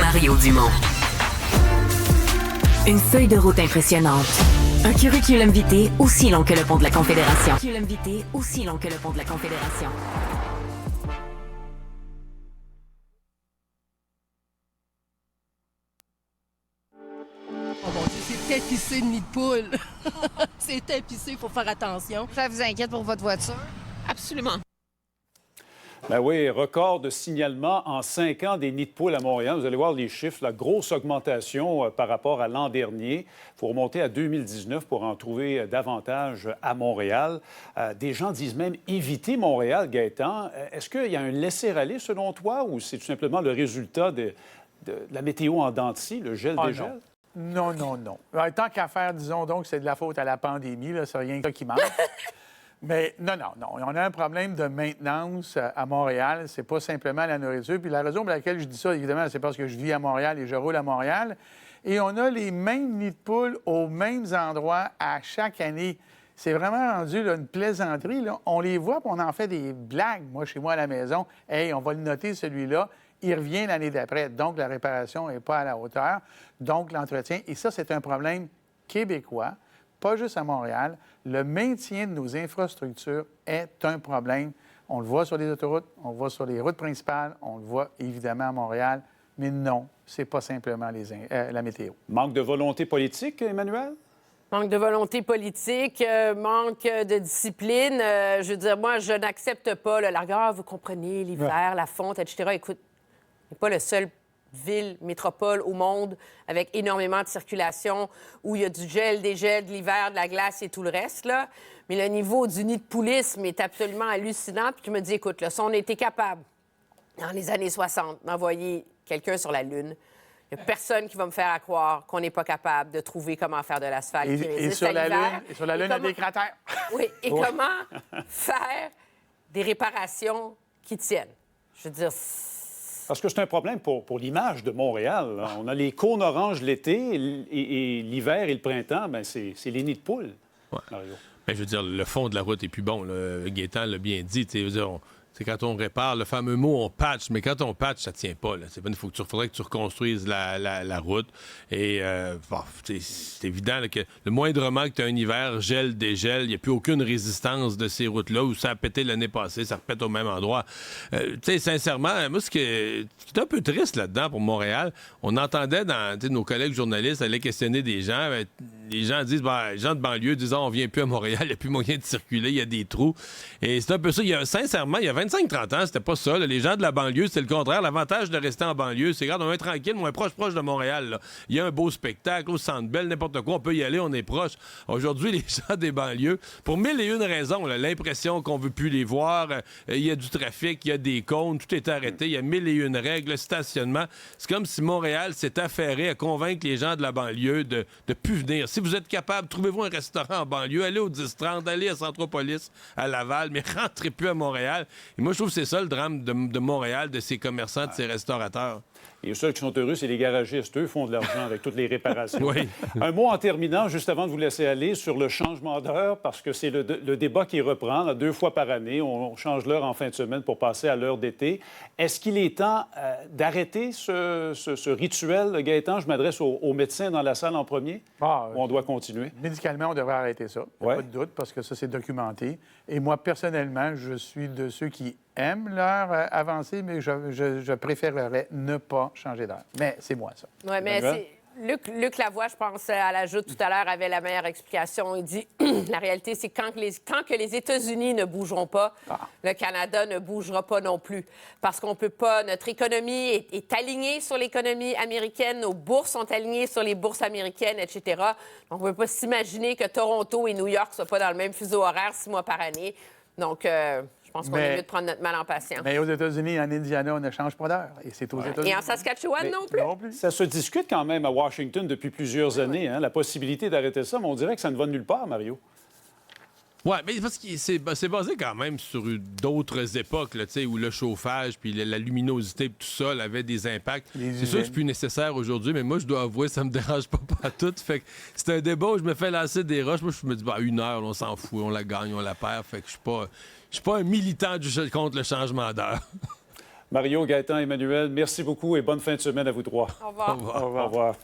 Mario Dumont. Une feuille de route impressionnante. Un curriculum vitae aussi long que le pont de la Confédération. Oh mon Dieu, c'est épicé de nid de poule. C'est épicé, il faut faire attention. Ça vous inquiète pour votre voiture? Absolument. Ben oui, record de signalement en 5 ans des nids de poules à Montréal. Vous allez voir les chiffres, la grosse augmentation par rapport à l'an dernier. Il faut remonter à 2019 pour en trouver davantage à Montréal. Des gens disent même éviter Montréal, Gaëtan. Est-ce qu'il y a un laisser-aller selon toi ou c'est tout simplement le résultat de la météo en dents de scie, le gel-dégel? Non. Tant qu'à faire, disons donc que c'est de la faute à la pandémie, là, c'est rien que ça qui manque. Mais non. On a un problème de maintenance à Montréal. C'est pas simplement la nourriture. Puis la raison pour laquelle je dis ça, évidemment, c'est parce que je vis à Montréal et je roule à Montréal. Et on a les mêmes nids de poules aux mêmes endroits à chaque année. C'est vraiment rendu là, une plaisanterie. Là. On les voit puis on en fait des blagues. Moi, chez moi à la maison, hey, on va le noter celui-là. Il revient l'année d'après. Donc, la réparation n'est pas à la hauteur. Donc, l'entretien. Et ça, c'est un problème québécois. Pas juste à Montréal. Le maintien de nos infrastructures est un problème. On le voit sur les autoroutes, on le voit sur les routes principales, on le voit évidemment à Montréal. Mais non, c'est pas simplement la météo. Manque de volonté politique, Emmanuel? Manque de volonté politique, manque de discipline. Je veux dire, moi, je n'accepte pas le largeur. Vous comprenez, l'hiver, la fonte, etc. Écoute, n'est pas le seul ville, métropole au monde avec énormément de circulation où il y a du gel, des gels, de l'hiver, de la glace et tout le reste, là. Mais le niveau du nid de poulisme est absolument hallucinant. Puis tu me dis, écoute, là, si on était capable, dans les années 60, d'envoyer quelqu'un sur la Lune, il n'y a personne qui va me faire croire qu'on n'est pas capable de trouver comment faire de l'asphalte qui résiste et sur à la l'hiver. Lune, et sur la Lune, il y a des cratères. Oui, et comment faire des réparations qui tiennent. Je veux dire... Parce que c'est un problème pour l'image de Montréal. Là. On a les cônes oranges l'été et l'hiver et le printemps, bien, c'est les nids de poules, Mario. Bien, je veux dire, le fond de la route est plus bon. Là. Gaétan l'a bien dit. C'est quand on répare, le fameux mot on patch, mais quand on patch, ça tient pas. Il faudrait que tu reconstruises la route. Et c'est évident là, que le moindrement que tu as un hiver, gel, dégel, il n'y a plus aucune résistance de ces routes-là où ça a pété l'année passée, ça repète au même endroit. Sincèrement, moi, ce qui est un peu triste là-dedans pour Montréal, on entendait dans nos collègues journalistes aller questionner des gens. Les gens disent, les gens de banlieue disent, on vient plus à Montréal, il n'y a plus moyen de circuler, il y a des trous. Et c'est un peu ça. Sincèrement, il y a 25-30 ans, c'était pas ça. Là. Les gens de la banlieue, c'est le contraire. L'avantage de rester en banlieue, c'est regarde, on est tranquille, moins proche de Montréal. Là. Il y a un beau spectacle au Centre Bell, n'importe quoi, on peut y aller, on est proche. Aujourd'hui, les gens des banlieues, pour mille et une raisons, là, l'impression qu'on veut plus les voir, il y a du trafic, il y a des cônes, tout est arrêté, il y a mille et une règles, le stationnement. C'est comme si Montréal s'est affairé à convaincre les gens de la banlieue de plus venir. Si vous êtes capable, trouvez-vous un restaurant en banlieue, allez au 10-30, allez à Centropolis, à Laval, mais rentrez plus à Montréal. Et moi, je trouve que c'est ça le drame de Montréal, de ses commerçants, de ses restaurateurs. Et ceux qui sont heureux, c'est les garagistes. Eux font de l'argent avec toutes les réparations. Oui. Un mot en terminant, juste avant de vous laisser aller, sur le changement d'heure, parce que c'est le débat qui reprend là, 2 fois par année. On change l'heure en fin de semaine pour passer à l'heure d'été. Est-ce qu'il est temps d'arrêter ce rituel, Gaétan? Je m'adresse aux médecins dans la salle en premier. Ou on doit continuer? Médicalement, on devrait arrêter ça. Pas de doute, parce que ça, c'est documenté. Et moi, personnellement, je suis de ceux qui aiment l'heure avancée, mais je préférerais ne pas changer d'heure. Mais c'est moi, ça. Oui, mais c'est... Luc Lavoie, je pense, à l'ajout tout à l'heure, avait la meilleure explication. Il dit la réalité, c'est quand que les États-Unis ne bougeront pas, le Canada ne bougera pas non plus. Parce qu'on peut pas... Notre économie est alignée sur l'économie américaine, nos bourses sont alignées sur les bourses américaines, etc. Donc, on ne peut pas s'imaginer que Toronto et New York ne soient pas dans le même fuseau horaire 6 mois par année. Donc, je pense qu'on est mieux de prendre notre mal en patience. Mais aux États-Unis, en Indiana, on ne change pas d'heure. Et c'est aux États-Unis. Et en Saskatchewan non plus. Ça se discute quand même à Washington depuis plusieurs années, hein, la possibilité d'arrêter ça, mais on dirait que ça ne va nulle part, Mario. Oui, mais parce que c'est basé quand même sur d'autres époques, là, où le chauffage puis la luminosité tout ça avait des impacts. C'est sûr que c'est plus nécessaire aujourd'hui, mais moi, je dois avouer, ça me dérange pas tout. Fait que c'est un débat où je me fais lancer des roches. Moi, je me dis, 1 heure, on s'en fout, on la gagne, on la perd. Fait que je suis pas un militant contre le changement d'heure. Mario, Gaëtan, Emmanuel, merci beaucoup et bonne fin de semaine à vous trois. Au revoir. Au revoir. Au revoir.